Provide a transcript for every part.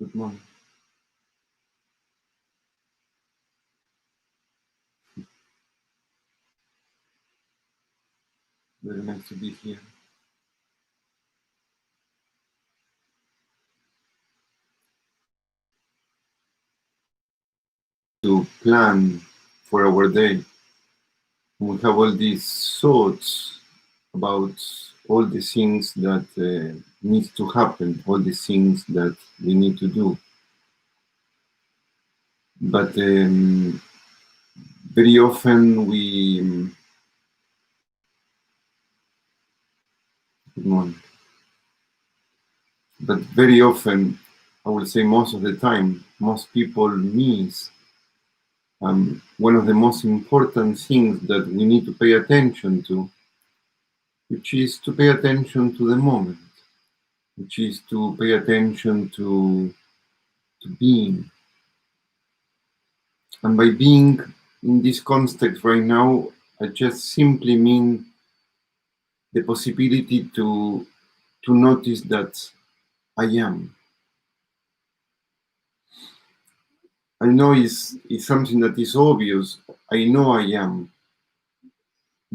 Good morning. Very nice to be here. To plan for our day. We have all these thoughts about all the things that need to happen, all the things that we need to do. But very often we, good morning. But very often, I will say most of the time, most people miss one of the most important things that we need to pay attention to, which is to pay attention to the moment, which is to pay attention to being. And by being in this context right now, I just simply mean the possibility to notice that I am. I know it's something that is obvious. I know I am.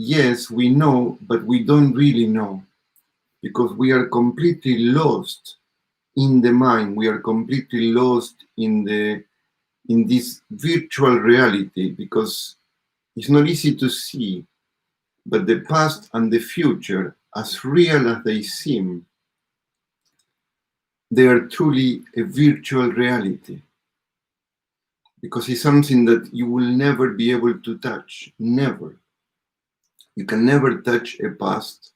Yes, we know, but we don't really know because we are completely lost in the mind. We are completely lost in this virtual reality because it's not easy to see, but the past and the future, as real as they seem, they are truly a virtual reality because it's something that you will never be able to touch. Never. You can never touch a past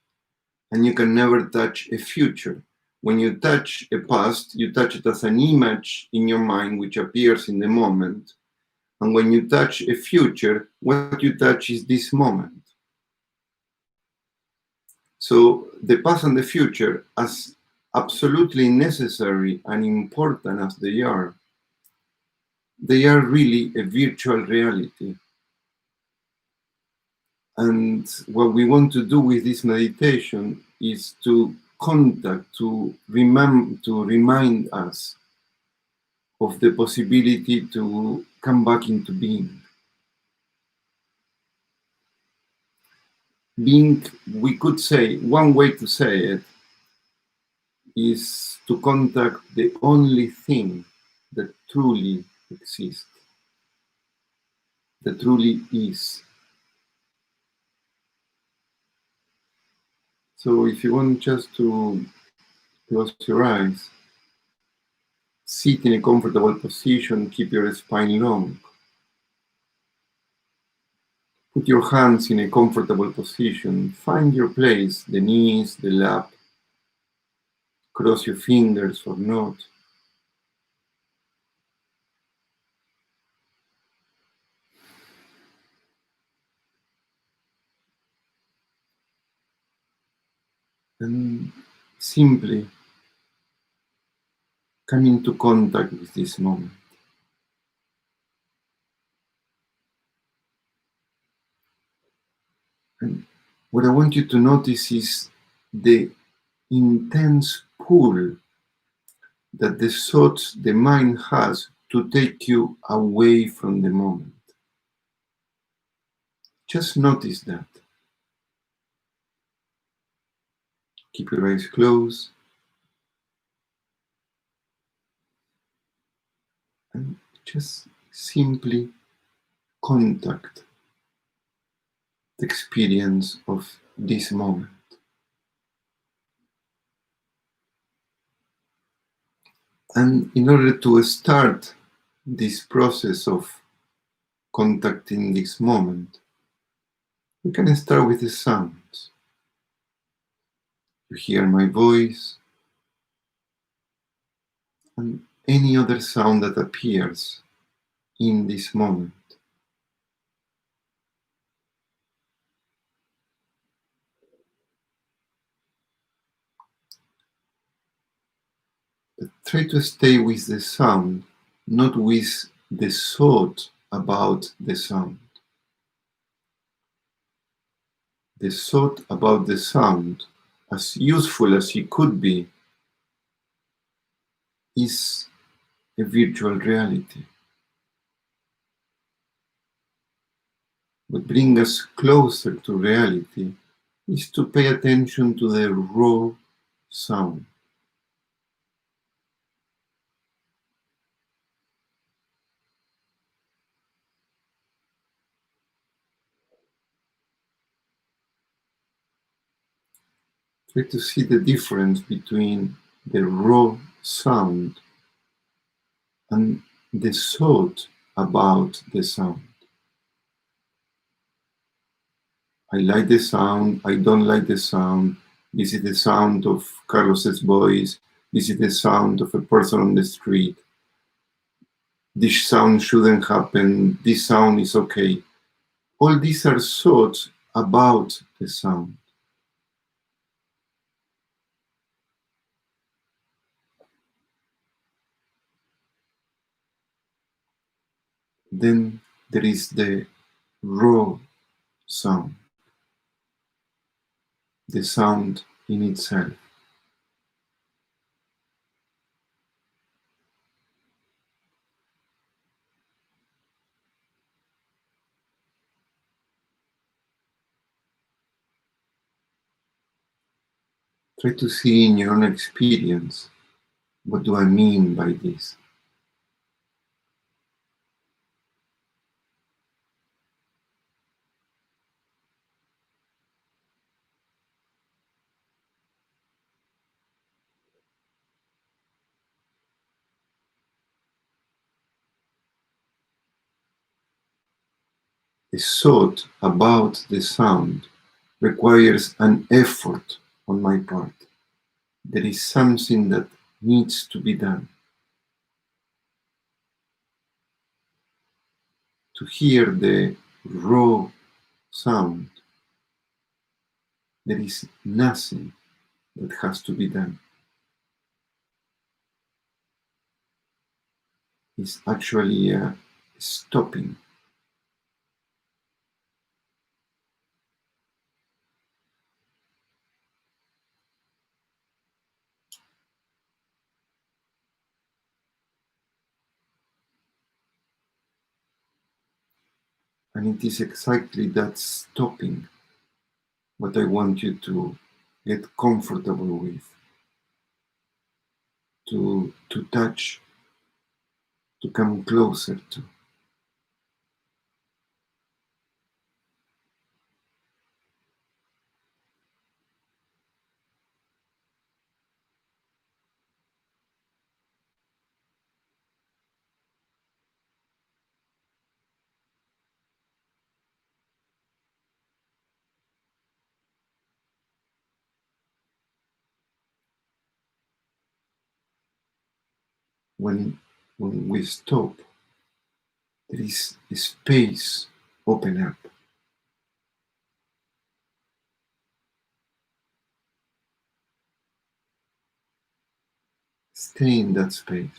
and you can never touch a future. When you touch a past, you touch it as an image in your mind which appears in the moment. And when you touch a future, what you touch is this moment. So the past and the future, as absolutely necessary and important as they are really a virtual reality. And what we want to do with this meditation is to contact, to remind us of the possibility to come back into being. Being, we could say, one way to say it is to contact the only thing that truly exists, that truly is. So if you want just to close your eyes, sit in a comfortable position, keep your spine long. Put your hands in a comfortable position, find your place, the knees, the lap, cross your fingers or not. And simply come into contact with this moment. And what I want you to notice is the intense pull that the thoughts, the mind has to take you away from the moment. Just notice that. Keep your eyes closed. And just simply contact the experience of this moment. And in order to start this process of contacting this moment, we can start with the sounds. You hear my voice and any other sound that appears in this moment. But try to stay with the sound, not with the thought about the sound. The thought about the sound, as useful as it could be, is a virtual reality. What brings us closer to reality is to pay attention to the raw sound. Try to see the difference between the raw sound and the thought about the sound. I like the sound, I don't like the sound, this is the sound of Carlos's voice, this is the sound of a person on the street, this sound shouldn't happen, this sound is okay. All these are thoughts about the sound. Then there is the raw sound, the sound in itself. Try to see in your own experience, what do I mean by this? A thought about the sound requires an effort on my part. There is something that needs to be done. To hear the raw sound, there is nothing that has to be done. It's actually a stopping. And it is exactly that stopping what I want you to get comfortable with, to touch, to come closer to. When we stop, there is a space open up. Stay in that space.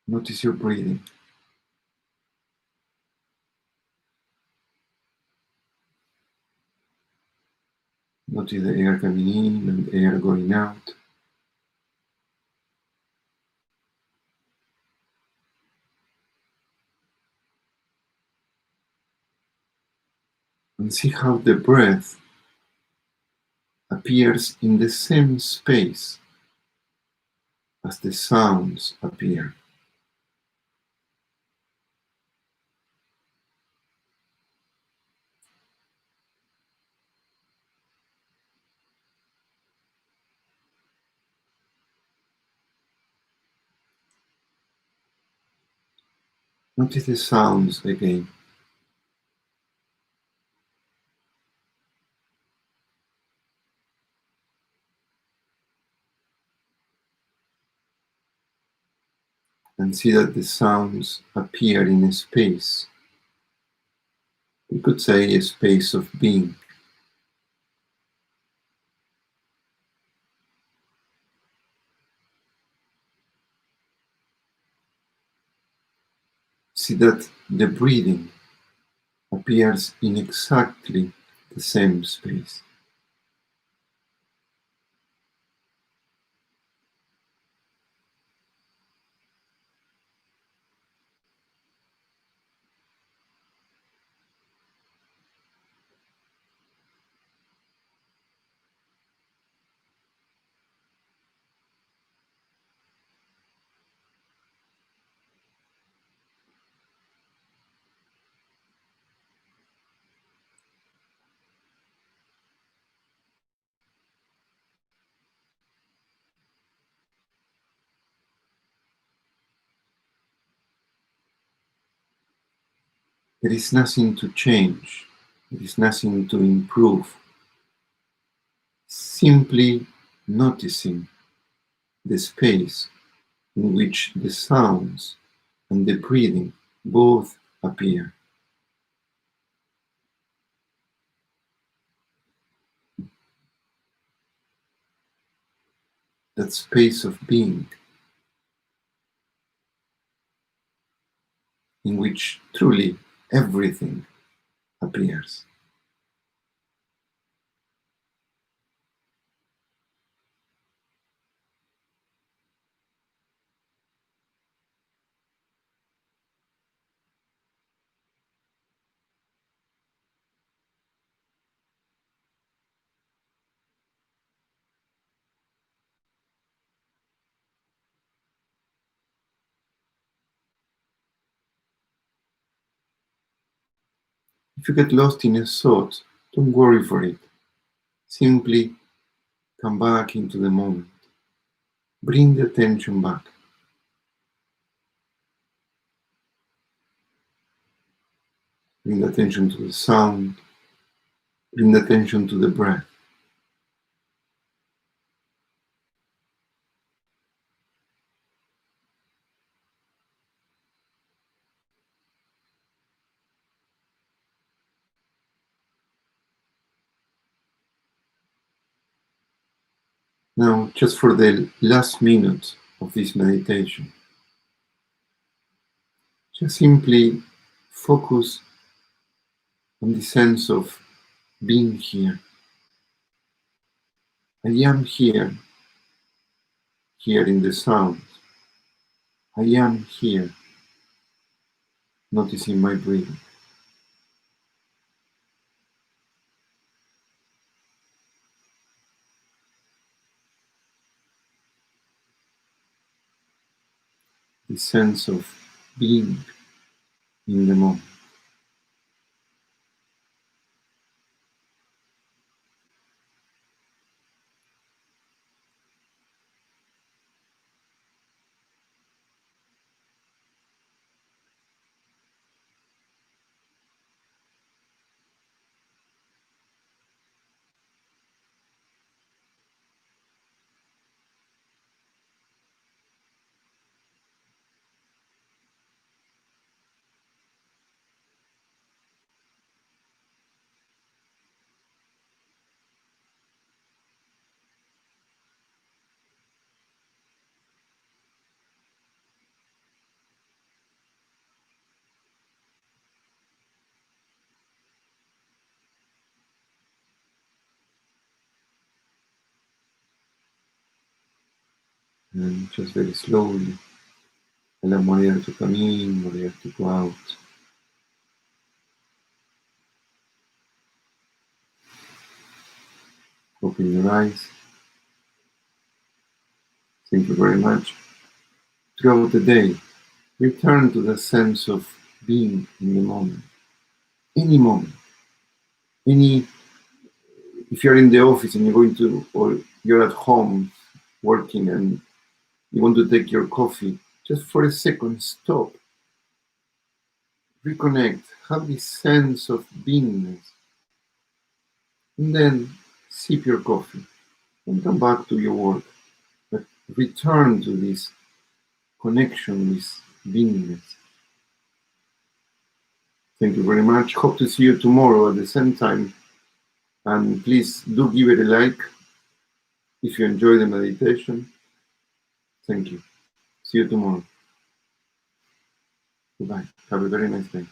Notice your breathing. Notice the air coming in and the air going out. And see how the breath appears in the same space as the sounds appear. Notice the sounds again. And see that the sounds appear in a space. We could say a space of being. . See that the breathing appears in exactly the same space. There is nothing to change. There is nothing to improve. Simply noticing the space in which the sounds and the breathing both appear. That space of being in which truly everything appears. If you get lost in a thought, don't worry for it. Simply come back into the moment. Bring the attention back. Bring the attention to the sound. Bring the attention to the breath. Now, just for the last minute of this meditation, just simply focus on the sense of being here. I am here, here in the sound. I am here, noticing my breathing. The sense of being in the moment. And just very slowly, allow more air to come in, more air to go out. Open your eyes. Thank you very much. Throughout the day, return to the sense of being in the moment. Any moment. If you're in the office and you're going to, or you're at home working and you want to take your coffee, just for a second, stop. Reconnect. Have this sense of beingness. And then sip your coffee and come back to your work. But return to this connection with beingness. Thank you very much. Hope to see you tomorrow at the same time. And please do give it a like if you enjoy the meditation. Thank you. See you tomorrow. Goodbye. Have a very nice day.